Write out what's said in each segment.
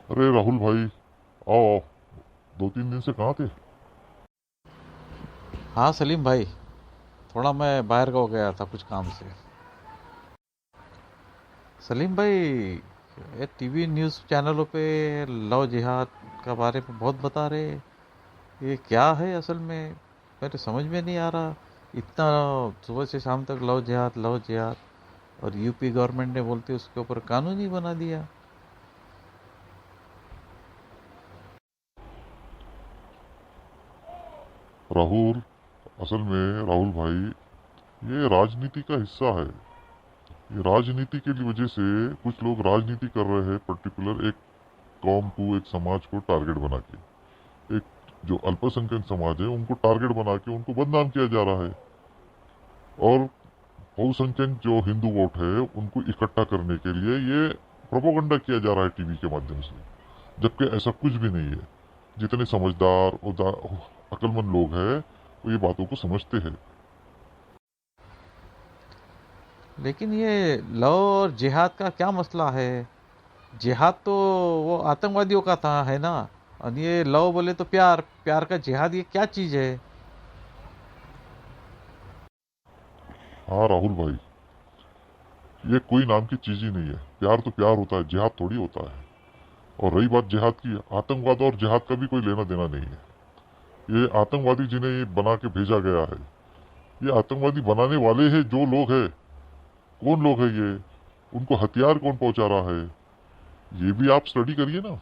अरे राहुल भाई, आओ आओ। 2-3 दिन से कहाँ थे? हाँ सलीम भाई, थोड़ा मैं बाहर को गया था कुछ काम से। सलीम भाई, ये टीवी न्यूज़ चैनलों पे लव जिहाद का बारे में बहुत बता रहे। ये क्या है असल में? मेरे समझ में नहीं आ रहा। इतना सुबह से शाम तक लव जिहाद लव जिहाद, और यूपी गवर्नमेंट ने बोलते उसके ऊपर कानून ही बना दिया। राहुल, असल में राहुल भाई, ये राजनीति का हिस्सा है। ये राजनीति के लिए वजह से कुछ लोग राजनीति कर रहे हैं, पर्टिकुलर एक कौम को, एक समाज को टारगेट बना के। एक जो अल्पसंख्यक समाज है उनको टारगेट बना के उनको बदनाम किया जा रहा है। और बहुसंख्यक जो हिंदू वोट है उनको इकट्ठा करने के लिए ये प्रोपोगंडा किया जा रहा है टीवी के माध्यम से, जबकि ऐसा कुछ भी नहीं है। जितने समझदार और अक्लमंद लोग हैं वो ये बातों को समझते हैं। लेकिन ये लव और जिहाद का क्या मसला है? जिहाद तो वो आतंकवादियों का था, है ना? और ये लव बोले तो प्यार, प्यार का जिहाद, ये क्या चीज़ है? हाँ राहुल भाई, ये कोई नाम की चीज ही नहीं है। प्यार तो प्यार होता है, जिहाद थोड़ी होता है। और रही बात जिहाद की, आतंकवाद और जिहाद का भी कोई लेना देना नहीं है। ये आतंकवादी जिन्हें ये बना के भेजा गया है, ये आतंकवादी बनाने वाले हैं जो लोग हैं। कौन लोग हैं ये? उनको हथियार कौन पहुंचा रहा है, ये भी आप स्टडी करिए ना।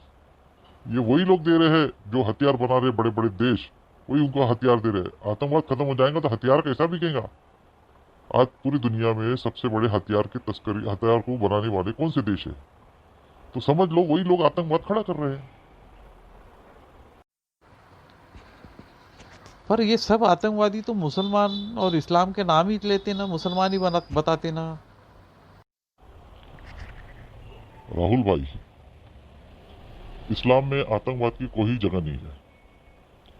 ये वही लोग दे रहे हैं जो हथियार बना रहे, बड़े बड़े देश वही उनको हथियार दे रहे हैं। आतंकवाद खत्म हो जाएगा तो हथियार कैसा बिकेगा? आज पूरी दुनिया में सबसे बड़े हथियार के तस्करी, हथियार को बनाने वाले कौन से देश है? तो समझ लो वही लोग आतंकवाद खड़ा कर रहे हैं। पर ये सब आतंकवादी तो मुसलमान और इस्लाम के नाम ही लेते ना, मुसलमान ही बताते ना। राहुल भाई, इस्लाम में आतंकवाद की कोई जगह नहीं है।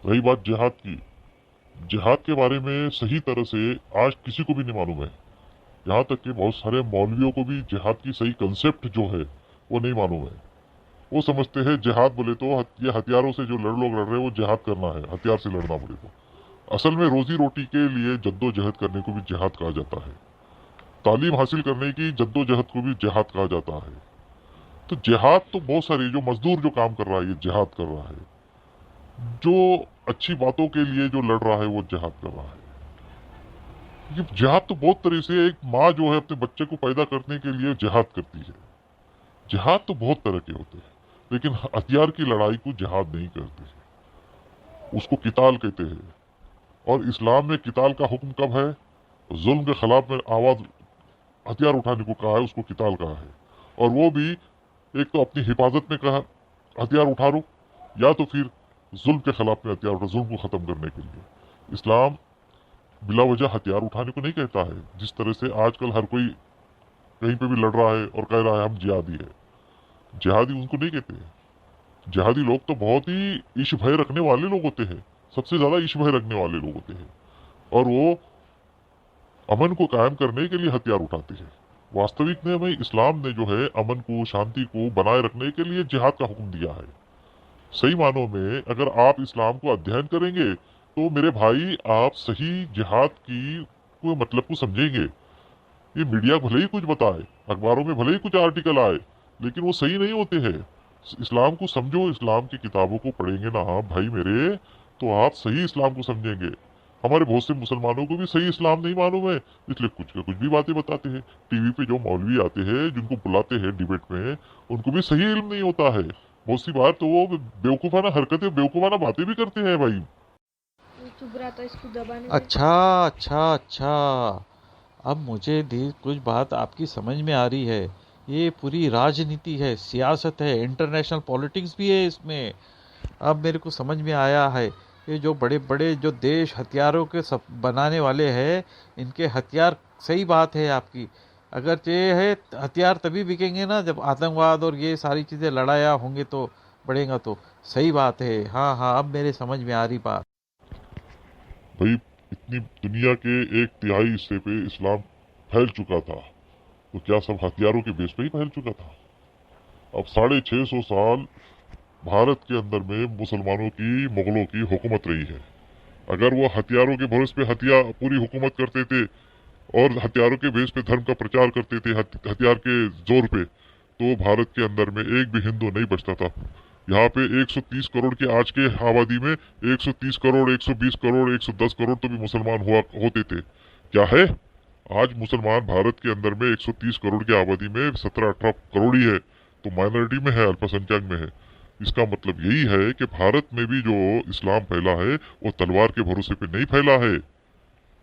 रही बात जिहाद की, जिहाद के बारे में सही तरह से आज किसी को भी नहीं मालूम है। यहाँ तक कि बहुत सारे मौलवियों को भी जिहाद की सही कंसेप्ट जो है वो नहीं मालूम है। वो समझते हैं जिहाद बोले तो ये हथियारों से जो लोग लड़ रहे हैं वो जिहाद करना है, हथियार से लड़ना बोले तो। असल में रोजी रोटी के लिए जद्दोजहद करने को भी जिहाद कहा जाता है। तालीम हासिल करने की जद्दोजहद को भी जिहाद कहा जाता है। तो जिहाद तो बहुत सारी, जो मजदूर जो काम कर रहा है ये जिहाद कर रहा है। जो अच्छी बातों के लिए जो लड़ रहा है वो जिहाद कर रहा है। ये जिहाद तो बहुत तरह से, एक माँ जो है अपने बच्चे को पैदा करने के लिए जिहाद करती है। जिहाद तो बहुत तरह के होते हैं, लेकिन हथियार की लड़ाई को जिहाद नहीं करते, उसको किताल कहते हैं। और इस्लाम में किताल का हुक्म कब है? जुल्म के खिलाफ में आवाज, हथियार उठाने को कहा है, उसको किताल कहा है। और वो भी एक तो अपनी हिफाजत में कहा हथियार उठा लो, या तो फिर जुल्म के खिलाफ में हथियार उठा, जुल्म को खत्म करने के लिए। इस्लाम बिला वजह हथियार उठाने को नहीं कहता है। जिस तरह से आजकल हर कोई कहीं पे भी लड़ रहा है और कह रहा है हम जिहादी है, जिहादी उनको नहीं कहते। जिहादी लोग तो बहुत ही ईश भय रखने वाले लोग होते हैं, सबसे ज्यादा ईश भय रखने वाले लोग होते हैं। और वो अमन को कायम करने के लिए हथियार उठाते हैं। वास्तविक में हमें इस्लाम ने जो है अमन को, शांति को बनाए रखने के लिए जिहाद का हुक्म दिया है। सही मानों में अगर आप इस्लाम को अध्ययन करेंगे तो मेरे भाई आप सही जिहाद की को मतलब को समझेंगे। ये मीडिया भले ही कुछ बताए, अखबारों में भले ही कुछ आर्टिकल आए, लेकिन वो सही नहीं होते हैं। इस्लाम को समझो, इस्लाम की किताबों को पढ़ेंगे ना आप भाई मेरे, तो आप सही इस्लाम को समझेंगे। हमारे बहुत से मुसलमानों को भी सही इस्लाम नहीं मालूम है, इसलिए कुछ का कुछ भी बातें बताते हैं। टीवी पे जो मौलवी आते हैं जिनको बुलाते हैं डिबेट में, उनको भी सही इल्म नहीं होता है। बहुत सी बार तो वो बेवकूफाना हरकतें, बेवकूफाना बातें भी करते हैं भाई। चुप रहा था, इसको दबाने दे। अच्छा अच्छा अच्छा, अब मुझे कुछ बात आपकी समझ में आ रही है। ये पूरी राजनीति है, सियासत है, इंटरनेशनल पॉलिटिक्स भी है इसमें। अब मेरे को समझ में आया है। ये जो बड़े बड़े जो देश हथियारों के सब बनाने वाले हैं, इनके हथियार, सही बात है आपकी। अगर ये है, हथियार तभी बिकेंगे ना जब आतंकवाद और ये सारी चीज़ें लड़ाया होंगे तो बढ़ेगा तो। सही बात है, हाँ हाँ, अब मेरे समझ में आ रही बात। भाई, इतनी दुनिया के 1/3 हिस्से पे इस्लाम फैल चुका था, तो क्या सब हथियारों के बेस पे ही फैल चुका था? अब 650 साल भारत के अंदर में मुसलमानों की, मुगलों की हुकूमत रही है। अगर वो हथियारों के भरोसे पे पूरी हुकूमत करते थे और हथियारों के बेस पे धर्म का प्रचार करते थे, हथियार के जोर पे, तो भारत के अंदर में एक भी हिंदू नहीं बचता था। यहाँ पे 130 करोड़ की आज के आबादी में 130 करोड़, 120 करोड़, 110 करोड़ तो भी मुसलमान हुआ होते थे। क्या है, आज मुसलमान भारत के अंदर में 130 करोड़ की आबादी में 17-18 करोड़ ही है, तो माइनॉरिटी में है, अल्पसंख्यक में है। इसका मतलब यही है कि भारत में भी जो इस्लाम फैला है वो तलवार के भरोसे पे नहीं फैला है।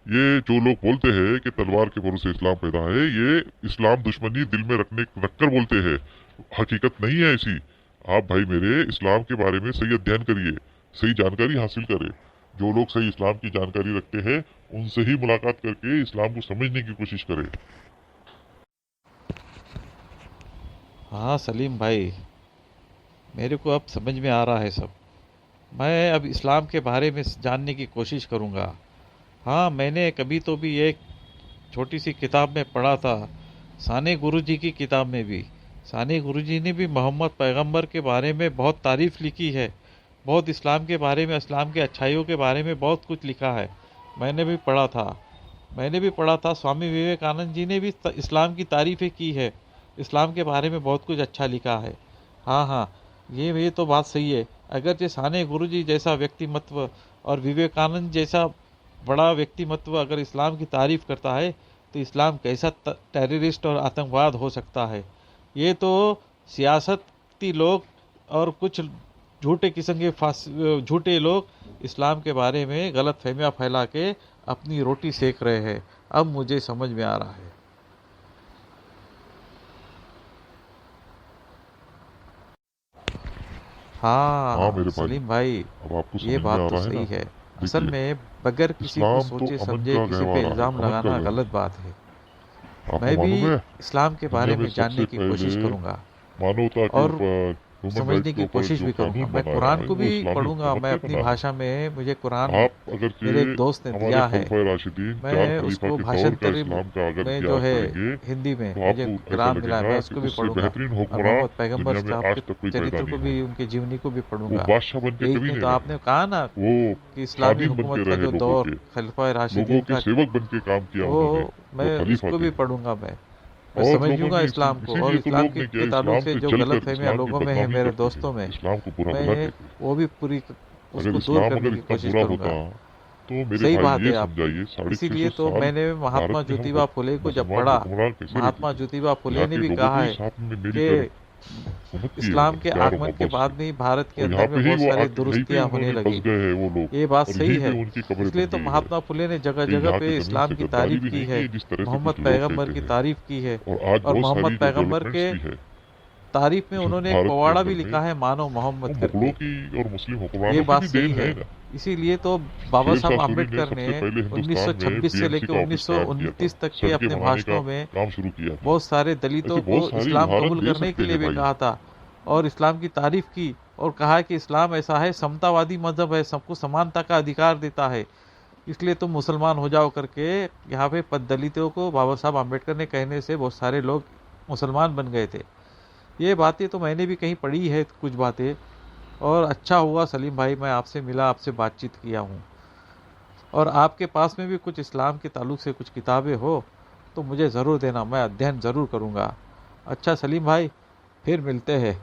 ये जो लोग बोलते हैं कि तलवार के भरोसे इस्लाम पैदा है, ये इस्लाम दुश्मनी दिल में रखकर बोलते हैं, हकीकत नहीं है ऐसी। आप भाई मेरे इस्लाम के बारे में सही अध्ययन करिए, सही जानकारी हासिल करें। जो लोग सही इस्लाम की जानकारी रखते हैं उनसे ही मुलाकात करके इस्लाम को समझने की कोशिश करें। हाँ सलीम भाई, मेरे को अब समझ में आ रहा है सब। मैं अब इस्लाम के बारे में जानने की कोशिश करूँगा। हाँ, मैंने कभी तो भी एक छोटी सी किताब में पढ़ा था, साने गुरुजी की किताब में भी। साने गुरुजी ने भी मोहम्मद पैगंबर के बारे में बहुत तारीफ़ लिखी है, बहुत इस्लाम के बारे में, इस्लाम के अच्छाइयों के बारे में बहुत कुछ लिखा है। मैंने भी पढ़ा था। स्वामी विवेकानंद जी ने भी इस्लाम की तारीफ़ें की है, इस्लाम के बारे में बहुत कुछ अच्छा लिखा है। हाँ हाँ, ये तो बात सही है। अगरचे साने गुरुजी जैसा व्यक्तिमत्व और विवेकानंद जैसा बड़ा व्यक्तिमत्व अगर इस्लाम की तारीफ़ करता है, तो इस्लाम कैसा टेररिस्ट और आतंकवाद हो सकता है। ये तो सियासती लोग और कुछ झूठे किस्म के झूठे लोग इस्लाम के बारे में गलत फहमियाँ फैला के अपनी रोटी सेक रहे हैं। अब मुझे समझ में आ रहा है। हाँ हाँ मेरे भाई, सलीम भाई, अब आपको ये समझ में बात आ तो रहा है सही ना। है। असल देखिए, में बगैर किसी को इस्लाम तो सोचे अमन समझे का किसी पे गहवारा है, इल्ज़ाम अमन का लगाना घर। गलत बात है। आपको मैं भी मालूम है, इस्लाम के दुनिया बारे में में जानने सबसे की कोशिश पहले करूँगा मानवता के और ऊपर, ह्यूमन राइट्स समझने के की ऊपर कोशिश जो भी करूँगा। कानून मैं बनाया कुरान है को वो भी इस्लामी पढ़ूँगा। हुकूमत मैं ने अपनी बना है। भाषा में, मुझे कुरान आप अगर से मेरे एक दोस्त ने हमारे दिया है, खुलफाए राशिदीन, चार मैं खलीफा उसको के दौर का भाषांतरी इस्लाम का अगर में जो इतिहास है पढ़ेंगे हिंदी में तो मुझे आपको ऐसा कुरान मिला है, मैं लगेगा कि उसको भी उससे पढ़ूँगा। बेहतरीन और हुक्मरान मोहम्मद पैगंबर दुनिया में साहब आज के तक कोई पैदा चरित्र को नहीं भी, हुआ। उनकी जीवनी को भी वो पढ़ूँगा। बादशाह बन के यही कभी नहीं नहीं तो रहे, आपने कहा ना वो कि इस्लामी खादिम बन हुकूमत के का रहे जो लोगों दौर के, खलीफाए लोगों राशिदीन के का, सेवक बन के काम किया उन्होंने, वो वो मैं खलीफा उसको भी थे। पढ़ूँगा। मैं और लोगों समझूंगा ने इस्लाम को, और इसीलिए तो इस्लाम लोग के ने किया, के ताल्लुक इस्लाम से से जो जलकर गलतफहमियां इस्लाम की लोगों में है, बदनामी मेरे करते थे, दोस्तों में, इस्लाम को बुरा भला मैं कहते थे। वो भी पूरी अगर उसको दूर इस्लाम करने अगर की इतना कोशिश बुरा होता करूंगा। तो मेरे सही भाई बात ये है आप। समझाइए, 650 इसीलिए तो साल मैंने महात्मा भारत में हम ज्योतिबा फुले को जब मुसलमान पढ़ा, हुक्मरान कैसे रहते महात्मा थे। ज्योतिबा फुले यहाँ ने के भी लोगों कहा को ही है साथ में मिली कर कि हुकूमत की है इस्लाम उन्होंने के प्यार और आगमन के मोहब्बत से। बाद में भारत के और यहाँ अंदर पे में ही बहुत वो सारे आके यहीं पे दुरुस्तियां होने उन्होंने बस लगी। गए हैं वो लोग, ये बात और सही यहीं पे है। उनकी कब्रें इसलिए बन तो गई है। महात्मा फुले ने जगह कहीं जगह यहाँ की पे जमीन इस्लाम से की गद्दारी तारीफ भी की नहीं है, की जिस तरह से मोहम्मद कुछ लोग पैगंबर कहते की हैं। तारीफ की है। और आज और बहुत मोहम्मद सारी जो पैगंबर डेवलपमेंट्स के भी है तारीफ में उन्होंने एक भारत के पवाड़ा भी अंदर में, लिखा है, मानो वो मोहम्मद मुगलों करके। की और मुस्लिम ये हुक्मरानों की बात भी सही देन है। है ना। इसीलिए तो बाबा शेर साहब शाह सूरी ने आम्बेडकर ने सबसे पहले हिंदुस्तान में 1926 से बीएमसी लेकर का ऑफिस कायम किया था, 1929 तक के सड़कें अपने बनाने का भाषणों में काम शुरू किया था। बहुत सारे दलितों ऐसे बहुत को सारी इस्लाम उदाहरण कबूल दे करने के सकते लिए हैं भी भाई। कहा था, और इस्लाम की तारीफ की, और कहा कि इस्लाम ऐसा है, समतावादी मजहब है, सबको समानता का अधिकार देता है, इसलिए तुम मुसलमान हो जाओ करके। यहाँ पे दलितों को बाबा साहब आम्बेडकर ने कहने से बहुत सारे लोग मुसलमान बन गए थे। ये बातें तो मैंने भी कहीं पढ़ी है कुछ बातें। और अच्छा हुआ सलीम भाई, मैं आपसे मिला, आपसे बातचीत किया हूँ। और आपके पास में भी कुछ इस्लाम के ताल्लुक से कुछ किताबें हो तो मुझे ज़रूर देना, मैं अध्ययन ज़रूर करूँगा। अच्छा सलीम भाई, फिर मिलते हैं।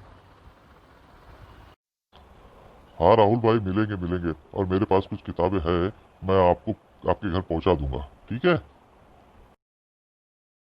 हाँ राहुल भाई, मिलेंगे मिलेंगे, और मेरे पास कुछ किताबें हैं, मैं आपको आपके घर पहुंचा दूंगा, ठीक है।